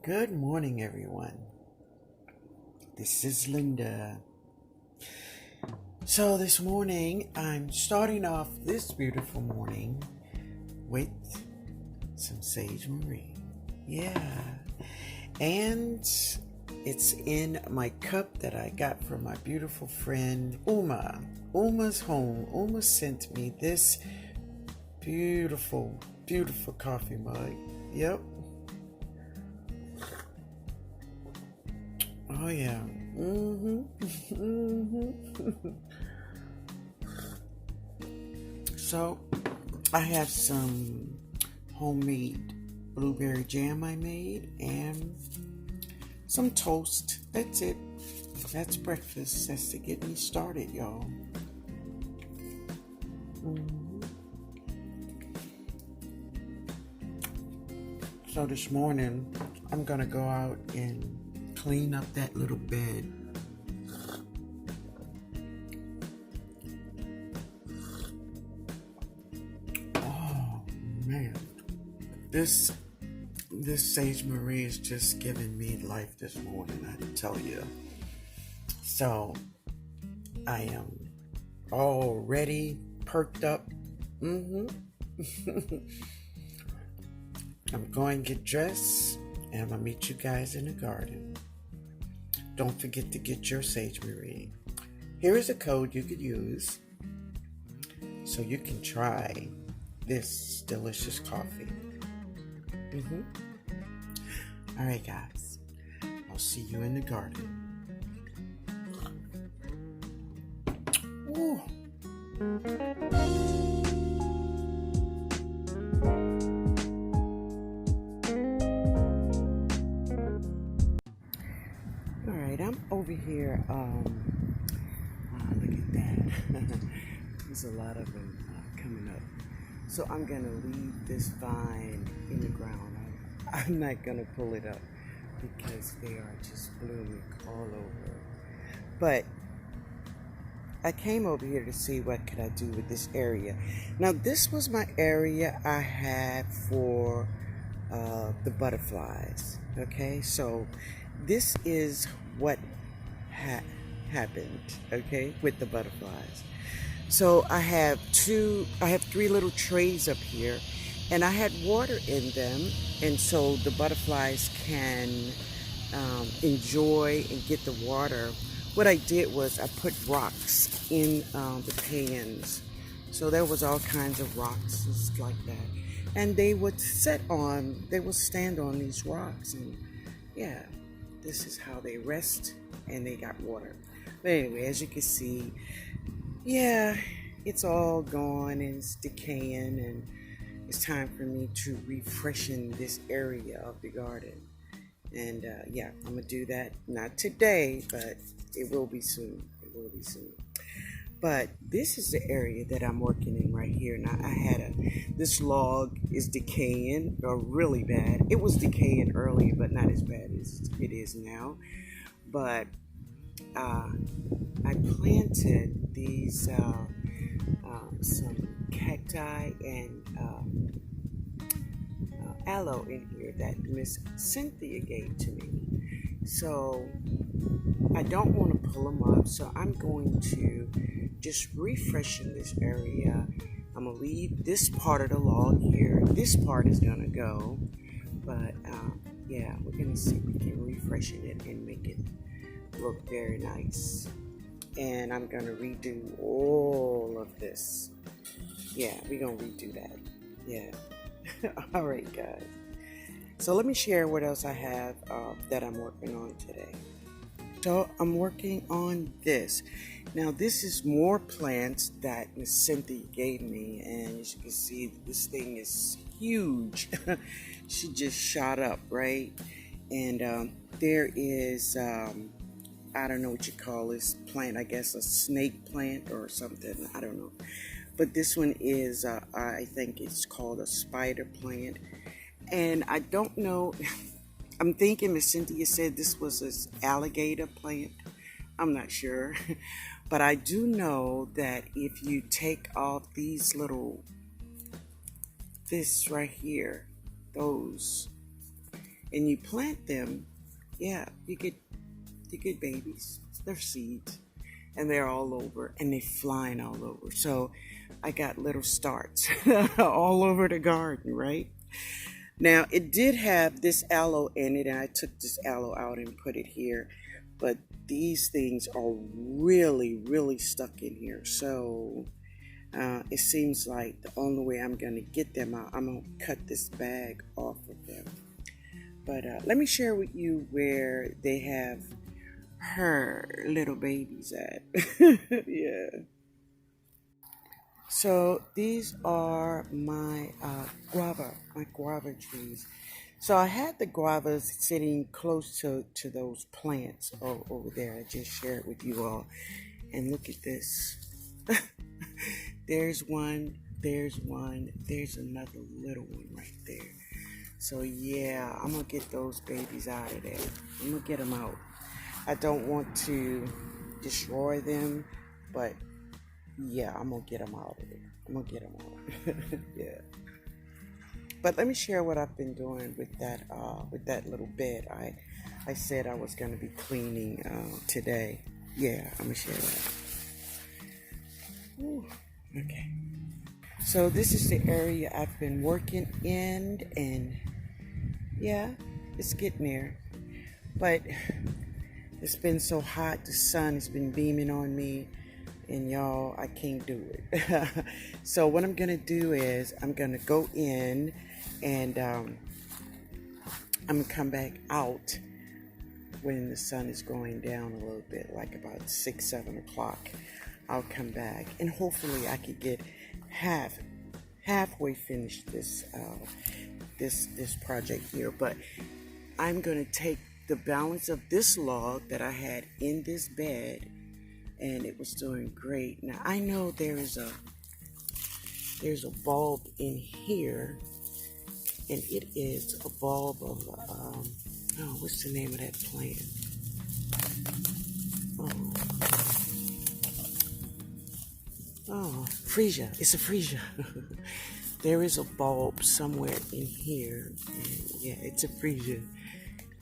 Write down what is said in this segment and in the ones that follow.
Good morning, everyone. This is Linda. So, this morning, I'm starting off this beautiful morning with some sage marine. Yeah. And it's in my cup that I got from my beautiful friend Uma. Uma's home. Uma sent me this beautiful, beautiful coffee mug. Yep. Oh yeah. So I have some homemade blueberry jam I made and some toast. That's it. That's breakfast. That's to get me started, y'all. So this morning I'm gonna go out and clean up that little bed. Oh man, this sage marie is just giving me life this morning, I tell you. So I am already perked up. I'm going to get dressed and I'm gonna meet you guys in the garden. Don't forget to get your sage marie. Here is a code you could use so you can try this delicious coffee. All right, guys. I'll see you in the garden. Ooh. All right, I'm over here. Look at that. There's a lot of them coming up. So I'm gonna leave this vine in the ground. I'm not gonna pull it up because they are just blooming all over. But I came over here to see what could I do with this area. Now this was my area I had for the butterflies. Okay, so this is what happened. Okay, with the butterflies. So I have three little trays up here, and I had water in them, and so the butterflies can enjoy and get the water. What I did was I put rocks in the pans, so there was all kinds of rocks just like that, and they would stand on these rocks, and yeah, this is how they rest, and they got water. But anyway, as you can see, yeah, it's all gone and it's decaying, and it's time for me to refreshen this area of the garden. And yeah, I'm gonna do that, not today, but it will be soon. It will be soon. But this is the area that I'm working in right here. Now this log is decaying really bad. It was decaying earlier, but not as bad as it is now. But I planted these some cacti and aloe in here that Miss Cynthia gave to me. So I don't want to pull them up, so I'm going to just refresh in this area. I'm gonna leave this part of the log here. This part is gonna go, but yeah, we're gonna see if we can refreshen it and make it look very nice. And I'm gonna redo all of this. Yeah, we're gonna redo that. Yeah. All right, guys. So let me share what else I have that I'm working on today. So I'm working on this. Now this is more plants that Miss Cynthia gave me, and as you can see, this thing is huge. She just shot up, right? And there is I don't know what you call this plant. I guess a snake plant or something. I don't know. But this one is, I think it's called a spider plant. And I don't know. I'm thinking Miss Cynthia said this was an alligator plant. I'm not sure. But I do know that if you take off this right here, those, and you plant them, yeah, you get babies. They're seeds, and they're all over, and they're flying all over. So I got little starts all over the garden, right? Now it did have this aloe in it, and I took this aloe out and put it here, but these things are really, really stuck in here. So it seems like the only way I'm going to get them out, I'm going to cut this bag off of them. But let me share with you where they have her little babies at. Yeah. So these are my guava trees. So I had the guavas sitting close to those plants over there. I just shared with you all. And look at this. There's one, there's another little one right there. So yeah, I'm gonna get those babies out of there. I'm gonna get them out. I don't want to destroy them, but yeah, I'm gonna get them out of there. I'm gonna get them out. Yeah. But let me share what I've been doing with that little bed. I said I was gonna be cleaning today. Yeah, I'm gonna share that. Ooh, okay. So this is the area I've been working in, and yeah, it's getting there. But it's been so hot. The sun has been beaming on me, and y'all, I can't do it. So what I'm gonna do is I'm gonna go in, and I'm gonna come back out when the sun is going down a little bit, like about 6-7 o'clock. I'll come back, and hopefully I could get halfway finished this project here. But I'm gonna take the balance of this log that I had in this bed, and it was doing great. Now I know there's a bulb in here, and it is a bulb of what's the name of that plant? Freesia. It's a Freesia. There is a bulb somewhere in here. And yeah, it's a Freesia.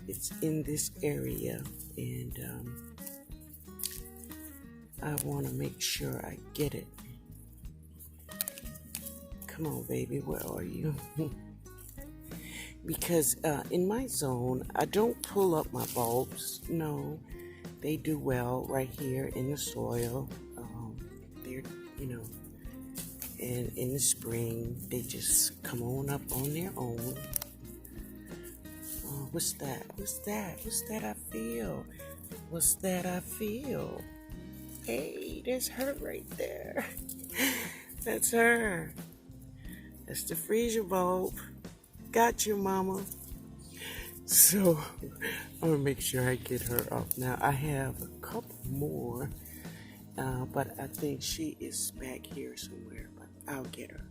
It's in this area, and I want to make sure I get it. Come on, baby, where are you? Because in my zone, I don't pull up my bulbs. No, they do well right here in the soil. They're, and in the spring, they just come on up on their own. What's that? What's that? What's that I feel? What's that I feel? Hey, there's her right there. That's her. That's the freezer bulb. Got you, mama. So, I'm going to make sure I get her up. Now, I have a couple more, but I think she is back here somewhere. But I'll get her.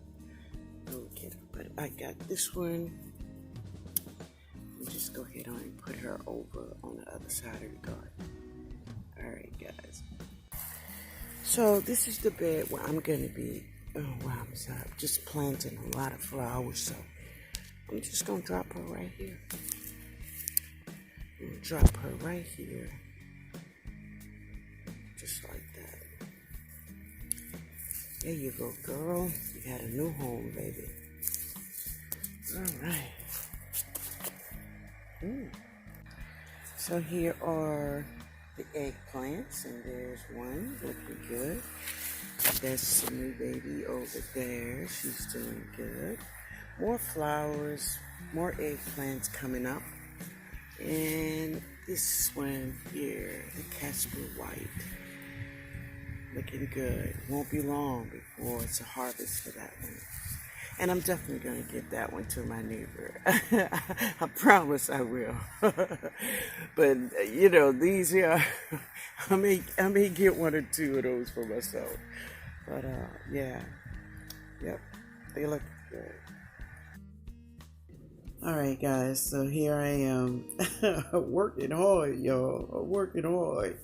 But I got this one. Just go ahead on and put her over on the other side of the garden. Alright, guys. So this is the bed where I'm going to be, just planting a lot of flowers. So I'm just going to drop her right here. I'm going to drop her right here. Just like that. There you go, girl. You had a new home, baby. Alright. So here are the eggplants, and there's one looking good. There's a new baby over there. She's doing good. More flowers, more eggplants coming up. And this one here, the Casper White, looking good. Won't be long before it's a harvest for that one. And I'm definitely going to give that one to my neighbor. I promise I will. But, these here, I may get one or two of those for myself. But, yeah. Yep. They look good. All right, guys. So here I am. Working hard, y'all. Working hard.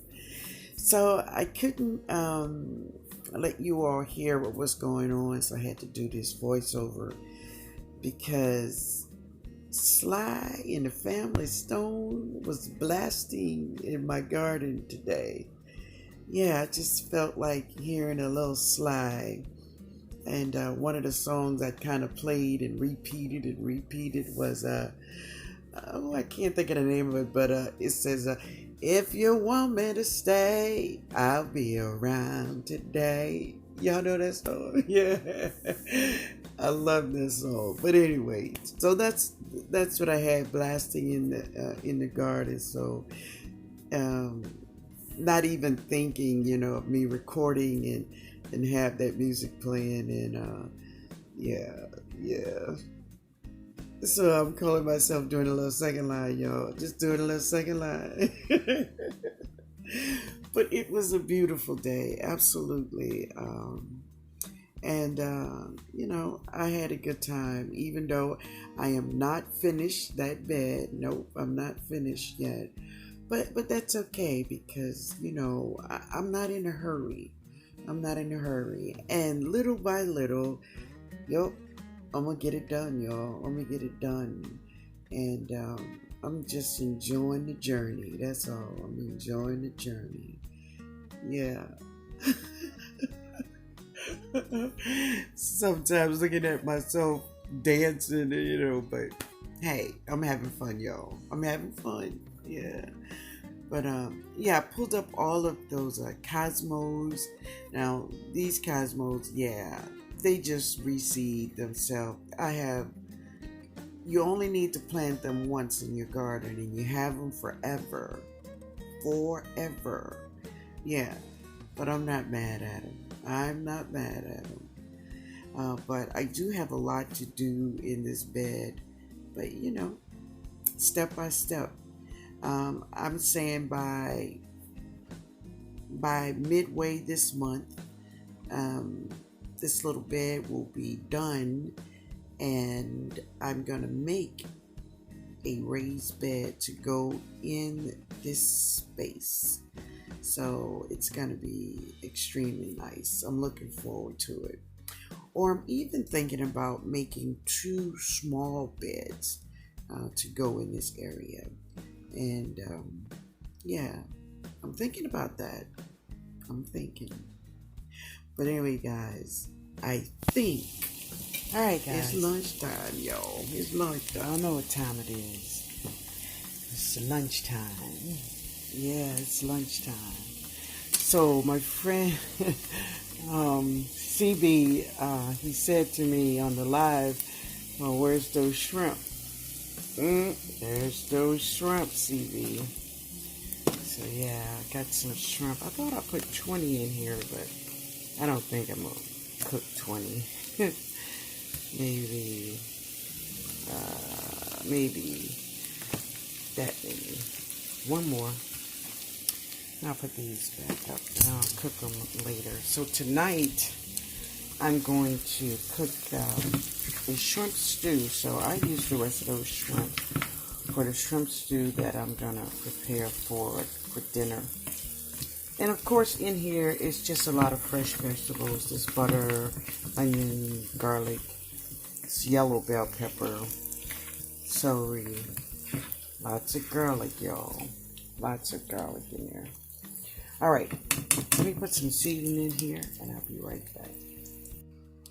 So I couldn't let you all hear what was going on, so I had to do this voiceover because Sly and the Family Stone was blasting in my garden today. Yeah, I just felt like hearing a little Sly. And one of the songs I kind of played and repeated was oh, I can't think of the name of it, but it says, if you want me to stay, I'll be around today. Y'all know that song? Yeah. I love this song. But anyway, so that's what I had blasting in the garden. So um, not even thinking, of me recording and have that music playing, and yeah. So I'm calling myself doing a little second line, y'all. Just doing a little second line. But it was a beautiful day, absolutely. And I had a good time, even though I am not finished that bed. Nope, I'm not finished yet. But that's okay, because I'm not in a hurry. I'm not in a hurry. And little by little, yup, I'm gonna get it done, y'all. I'm gonna get it done. And I'm just enjoying the journey. That's all. I'm enjoying the journey. Yeah. Sometimes looking at myself dancing, but hey, I'm having fun, y'all. I'm having fun. Yeah. But yeah, I pulled up all of those cosmos. Now, these cosmos, yeah, they just reseed themselves. You only need to plant them once in your garden and you have them forever. Forever. Yeah, but I'm not mad at them. I'm not mad at them. But I do have a lot to do in this bed. But, step by step. I'm saying by midway this month, this little bed will be done, and I'm gonna make a raised bed to go in this space. So it's gonna be extremely nice. I'm looking forward to it. Or I'm even thinking about making 2 small beds to go in this area. And yeah, I'm thinking about that. I'm thinking. But anyway, guys, I think. All right, guys. It's lunchtime, y'all. It's lunchtime. I don't know what time it is. It's lunchtime. Yeah, it's lunchtime. So my friend CB, he said to me on the live, "Well, where's those shrimp?" There's those shrimp, CB. So yeah, I got some shrimp. I thought I put 20 in here, but I don't think I'm gonna cook 20. maybe that many. One more. I'll put these back up and I'll cook them later. So tonight I'm going to cook a shrimp stew. So I use the rest of those shrimp for the shrimp stew that I'm gonna prepare for dinner. And of course in here is just a lot of fresh vegetables. There's butter, onion, garlic, it's yellow bell pepper, celery, lots of garlic, y'all. Lots of garlic in there. Alright, let me put some seasoning in here and I'll be right back.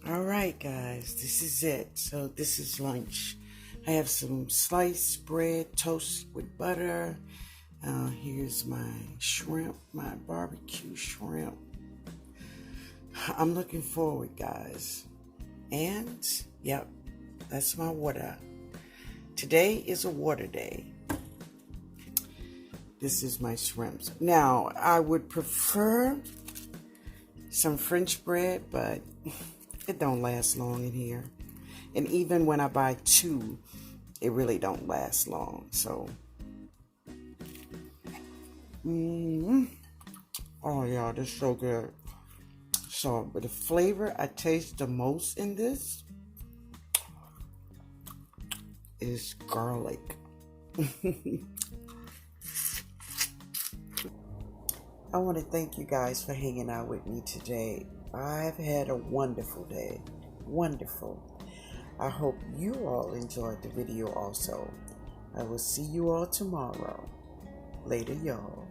Alright guys, this is it. So this is lunch. I have some sliced bread, toast with butter. Here's my shrimp, my barbecue shrimp. I'm looking forward, guys. And, yep, that's my water. Today is a water day. This is my shrimps. Now, I would prefer some French bread, but it don't last long in here. And even when I buy 2, it really don't last long. So, oh yeah, this is so good. So, but the flavor I taste the most in this is garlic. I want to thank you guys for hanging out with me today. I've had a wonderful day. Wonderful. I hope you all enjoyed the video also. I will see you all tomorrow. Later, y'all.